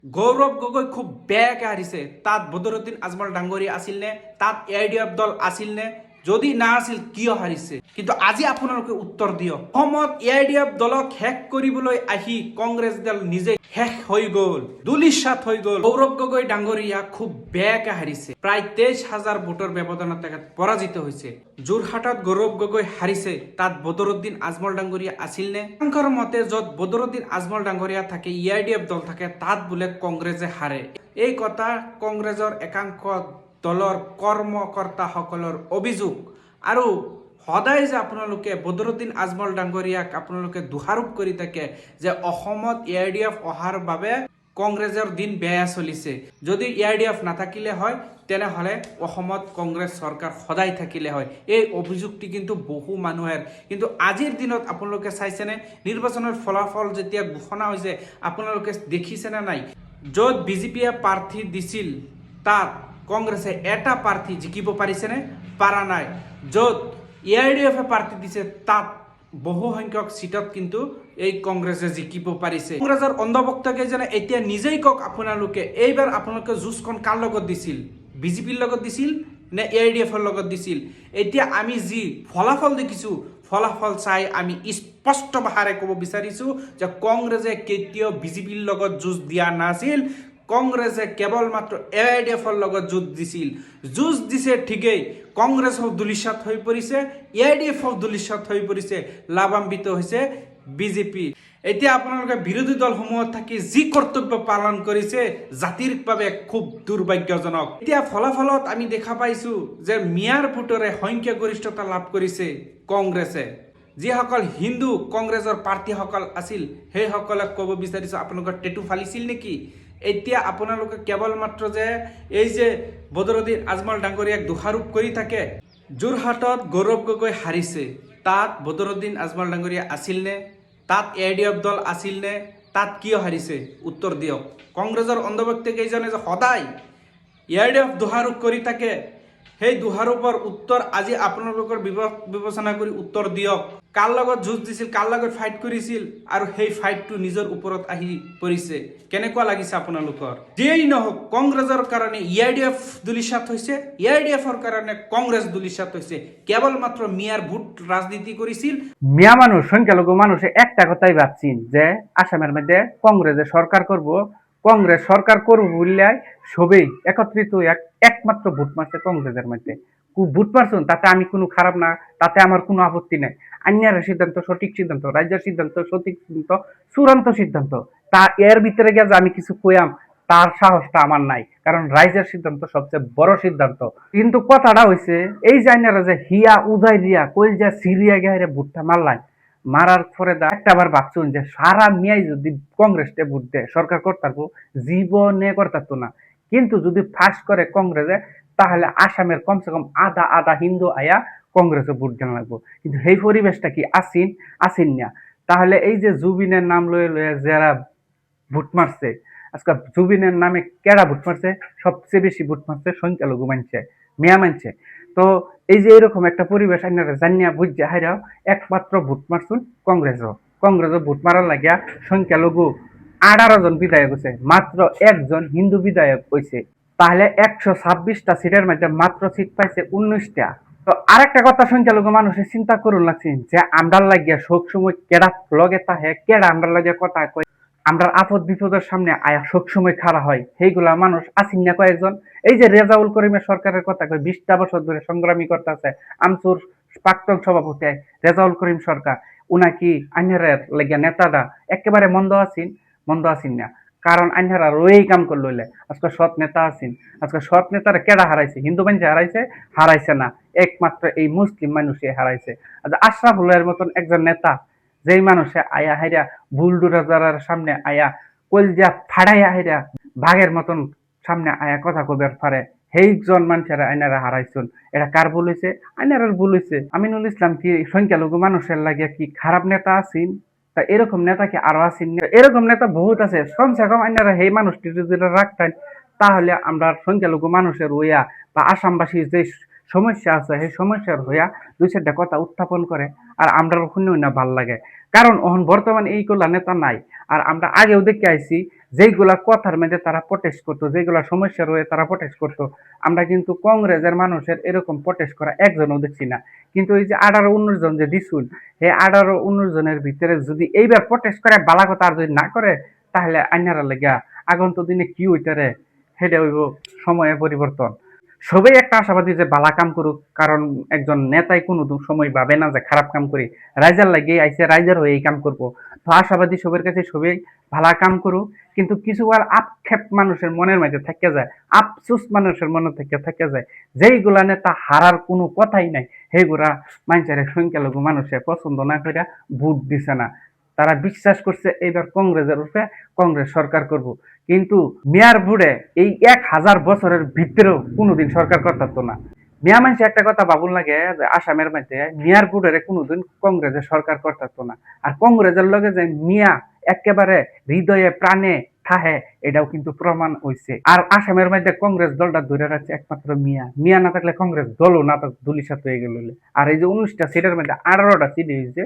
গৌৰৱ গগৈ খুব বেয়াকে হাৰিছে। তাত বদৰুদ্দিন আজমল ডাঙৰী আছিল নে, তাত AIDF দল আছিল নে, যদি না আছিল কিয় হাৰিছে? কিন্তু আজি আপোনালোকে উত্তৰ দিয়ক। অসমত AIDF দলক শেষ কৰিবলৈ আহি কংগ্ৰেছ দল নিজে শেষ হৈ গ'ল, দুলিশাত হৈ গ'ল। গৌৰৱ গগৈ ডাঙৰীয়া খুব বেয়াকে হাৰিছে। প্ৰায় 23,000 ভোটৰ ব্যৱধানত তেখেত পৰাজিত হৈছে। যোৰহাটত গৌৰৱ গগৈ হাৰিছে, তাত বদৰুদ্দিন আজমল ডাঙৰীয়া আছিল নে? সংখ্যাৰ মতে য'ত বদৰুদ্দিন আজমল ডাঙৰীয়া থাকে, AIDF দল থাকে, তাত বোলে কংগ্ৰেছে হাৰে। এই কথা কংগ্ৰেছৰ একাংশ দলৰ কৰ্মকৰ্তাসকলৰ অভিযোগ। আৰু সদায় যে আপোনালোকে বদৰুদ্দিন আজমল ডাঙৰীয়াক আপোনালোকে দোষাৰোপ কৰি থাকে যে অসমত AIDF অহাৰ বাবে কংগ্ৰেছৰ দিন বেয়া চলিছে। যদি AIDF নাথাকিলে হয় তেনেহ'লে অসমত কংগ্ৰেছ চৰকাৰ সদায় থাকিলে হয়। এই অভিযোগটি কিন্তু বহু মানুহেৰ। কিন্তু আজিৰ দিনত আপোনালোকে চাইছেনে, নিৰ্বাচনৰ ফলাফল যেতিয়া ঘোষণা হৈছে আপোনালোকে দেখিছেনে নাই? য'ত বিজেপিয়ে প্ৰাৰ্থী দিছিল তাত কংগ্ৰেছে এটা প্ৰাৰ্থী জিকিব পাৰিছেনে? পাৰা নাই। য'ত AIDFে প্ৰাৰ্থী দিছে তাত বহু সংখ্যক সিটত কিন্তু এই কংগ্ৰেছে জিকিব পাৰিছে। কংগ্ৰেছৰ অন্ধভক্ত কেইজনে এতিয়া নিজেই কওক আপোনালোকে, এইবাৰ আপোনালোকে যুঁজখন কাৰ লগত দিছিল? বিজেপিৰ লগত দিছিল নে AIDFৰ লগত দিছিল? এতিয়া আমি যি ফলাফল দেখিছোঁ, ফলাফল চাই আমি স্পষ্ট ভাষাৰে ক'ব বিচাৰিছোঁ যে কংগ্ৰেছে কেতিয়াও বিজেপিৰ লগত যুঁজ দিয়া নাছিল। কংগ্ৰেছে কেৱল মাত্ৰ AIDFৰ লগত যুঁজ দিছিল। যুঁজ দিছে ঠিকেই, কংগ্ৰেছও দুলিশাত হৈ পৰিছে, AIDFও দুলিশাত হৈ পৰিছে, লাভান্বিত হৈছে বিজেপি। এতিয়া আপোনালোকে বিৰোধী দলসমূহত থাকি যি কৰ্তব্য পালন কৰিছে জাতিৰ বাবে খুব দুৰ্ভাগ্যজনক। এতিয়া ফলাফলত আমি দেখা পাইছোঁ যে মিয়াৰ ভোটৰে সংখ্যাগৰিষ্ঠতা লাভ কৰিছে কংগ্ৰেছে। যিসকল হিন্দু কংগ্ৰেছৰ প্ৰাৰ্থীসকল আছিল সেইসকলক ক'ব বিচাৰিছোঁ আপোনালোকৰ টেটু ফালিছিল নেকি? এতিয়া আপোনালোকে কেৱল মাত্ৰ যে এই যে বদৰুদ্দিন আজমল ডাঙৰীয়াক দোষাৰোপ কৰি থাকে। যোৰহাটত গৌৰৱ গগৈ হাৰিছে, তাত বদৰুদ্দিন আজমল ডাঙৰীয়া আছিল নে? তাত AIDF দল আছিল নে? তাত কিয় হাৰিছে? উত্তৰ দিয়ক। কংগ্ৰেছৰ অন্ধভক্ত কেইজনে যে সদায় AIDF দোষাৰোপ কৰি থাকে, সেই দোষাৰোপৰ উত্তৰ আজি আপোনালোকৰ বিবেচনা কৰি উত্তৰ দিয়ক। কাৰ লগত যুঁজ দিছিল, কাৰ লগত ফাইট কৰিছিল, আৰু সেই ফাইটটো নিজৰ ওপৰত আহি পৰিছে। কেনেকুৱা লাগিছে আপোনালোকৰ? যিয়েই নহওক, কংগ্ৰেছৰ কাৰণে AIDF দুলিশাত হৈছে, AIDFৰ কাৰণে কংগ্ৰেছ দুলিশাত হৈছে। কেৱল মাত্ৰ মিয়াৰ ভোট ৰাজনীতি কৰিছিল। মিয়া মানুষ, সংখ্যালঘু মানুষে একটা কথাই ভাবছেন যে আসামের মধ্যে কংগ্রেসে সরকার করব, কংগ্রেস সরকার করবো বললে সবেই একত্রিত একমাত্র ভোট মারছে কংগ্রেসের মধ্যে। ভোট মারছেন তাতে আমি কোনো খারাপ না, তাতে আমার কোনো আপত্তি নাই। আইনের সিদ্ধান্ত সঠিক সিদ্ধান্ত, রাজ্যের সিদ্ধান্ত সঠিক সিদ্ধান্ত, চূড়ান্ত সিদ্ধান্ত। তা এর ভিতরে গিয়ে আমি কিছু কইয়াম তার সাহসটা আমার নাই, কারণ রাইজের সিদ্ধান্ত সবচেয়ে বড় সিদ্ধান্ত। কিন্তু কথাটা হইছে এই জাইনারা যে হিয়া উদয় দিয়া কই যে সিরিয়া গিয়ে ভোটটা মারলাই, মারার পরে একটা বার ভাবছুন যে সারা মিয়াই যদি কংগ্রেসকে ভোট দেয় সরকার করতারবো, জীবনে করতারতো না। কিন্তু যদি ফাঁস করে কংগ্রেসে, তাহলে আসামের কমসে কম আধা আধা হিন্দু আয়া কংগ্রেসে ভোট দেওয়া লাগবো। কিন্তু সেই পরিবেশটা কি আসিন না। তাহলে এই যে জুবিনের নাম লয়ে লয়ে যারা ভোট মারছে, আজকে জুবিনের নামে কেডা ভোট মারছে? সবচেয়ে বেশি ভোট মারছে সংখ্যালঘু মানছে, মেয়া মানছে। তো এই যে এরকম একটা পরিবেশ আপনারা জানিয়া বুঝছে হাইরাও একমাত্র ভোট মারছুন কংগ্রেসও ভোট মারার লাগিয়া সংখ্যালঘু 18 জন বিধায়ক হয়েছে, মাত্র একজন হিন্দু বিধায়ক হয়েছে। তাহলে 126টা সিটের মধ্যে মাত্র সিট পাইছে 19টা। তো আরেকটা কথা সংখ্যালঘু মানুষের চিন্তা করুন লাগছে যে আমরার লাগিয়া সব সময় কেডা লগে তাহে, কেডা আমরার লাগিয়া কথা কয়, আমরা আপদ বিপদের সামনে আয়া সবসময় খাড়া হয়, সেইগুলা মানুষ আসিন না কয়েকজন। এই যে রেজাউল করিমের সরকারের কথা কয়, 20টা বছর ধরে সংগ্রামী করতেছে আমসুর প্রাক্তন সভাপতি রেজাউল করিম সরকার, উনাকি আইনারের লেগে নেতারা একেবারে মন্দ আসিন না। কারণ আইনারা রয়েই কাম করল হইলে আজকে সৎ নেতা আসিন। আজকে সৎ নেতারা কেডা হারাইছে? হিন্দু মানুষ হারাইছে না, একমাত্র এই মুসলিম মানুষে হারাইছে। আশরাফুলের মতন একজন নেতা, যেই মানুষে আয়া হাইরা বুলডোজারের সামনে আয়া কলজা ফাড়াইয়া হাইরা বাঘের মতন সামনে আয়া কথা কবার পারে, সেইজন মানুষের আইনারা হারাইছুন। এটা কার ভুল হয়েছে? আইনারার ভুল হয়েছে। আমিনুল ইসলাম কি সংখ্যালঘু মানুষের লাগিয়া কি খারাপ নেতা আছেন? তা এরকম নেতা কি আরো আছেন? এরকম নেতা বহুত আছে। কমসে কম আইনারা সেই মানুষটি যদি রাখতেন, তাহলে আমরা সংখ্যালঘু মানুষের ওইয়া বা আসামবাসীর যে সমস্যা আছে সেই সমস্যার হইয়া দুই চারটা কথা উত্থাপন করে আর আমরা শুনেও না ভাল লাগে। কারণ এখন বর্তমানে এইগুলা নেতা নাই। আর আমরা আগেও দেখে আইছি যেইগুলা কথার মধ্যে তারা প্রটেস্ট করতো, যেগুলা সমস্যা রয়ে তারা প্রটেস্ট করতো, আমরা কিন্তু কংগ্রেসের মানুষের এরকম প্রটেস্ট করা একজনও দেখছি না। কিন্তু এই যে 18-19 জন যে দিছুন, এই 18-19 জনের ভিতরে যদি এইবার প্রটেস্ট করে বালা কথা আর যদি না করে, তাহলে আইনারা লেগা আগন্ত দিনে কি হইতারে সেটা হইব সময়ের পরিবর্তন। সবাই একটা আশাবাদী যে বালা কাম করুক, কারণ একজন নেতাই কোনো সময় ভাবে না যে খারাপ কাম করি, রাইজার লাগে আইসে রাইজার হয়ে এই কাম করবো। তো আশাবাদী সবার কাছে সবাই ভালা কাম করুক, কিন্তু কিছু আর আক্ষেপ মানুষের মনের মাঝে থেকে যায়, আফসুস মানুষের মনে থেকে যায়, যেইগুলা নেতা হারার কোনো কথাই নাই, সেইগুলা মানুষের সংখ্যালঘু মানুষে পছন্দ না করে ভোট দিছে না। তারা বিশ্বাস করছে এইবার কংগ্রেসের উপরে কংগ্রেস সরকার করব। কিন্তু মেয়ার ভোটে এই 1000 বছরের ভিতরেও কোনোদিন সরকার করতে না। মিয়া মানুষ একটা কথা ভাবুন লাগে যে আসামের মধ্যে মিয়ার ভোটের কোনোদিন কংগ্রেসের সরকার করতে না। আর কংগ্রেসের লগে যে মিয়া একেবারে হৃদয়ে প্রাণে থাহে, এটাও কিন্তু প্রমাণ হয়েছে। আর আসামের মধ্যে কংগ্রেস দলটা ধরে রাখছে একমাত্র মিয়া। মিয়া না থাকলে কংগ্রেস দলও না দুলিশাত হয়ে গেল। আর এই যে 19টা সিটের মধ্যে 18টা সিট হয়েছে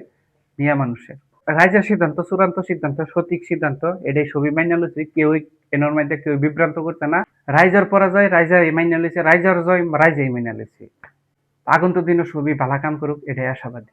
মিয়া মানুষের। রাইজের সিদ্ধান্ত চূড়ান্ত সিদ্ধান্ত, সঠিক সিদ্ধান্ত, এটাই সবই মাইনা লইছে। কেউই এনোর মধ্যে কেউ বিভ্রান্ত করছে না। রাইজার পরাজয় রাইজাই মাইনা লইছে, রাইজার জয় রাইজাই মাইনা লইছে। আগন্তুক দিনে সবই ভালো কাম করুক, এটাই আশাবাদী।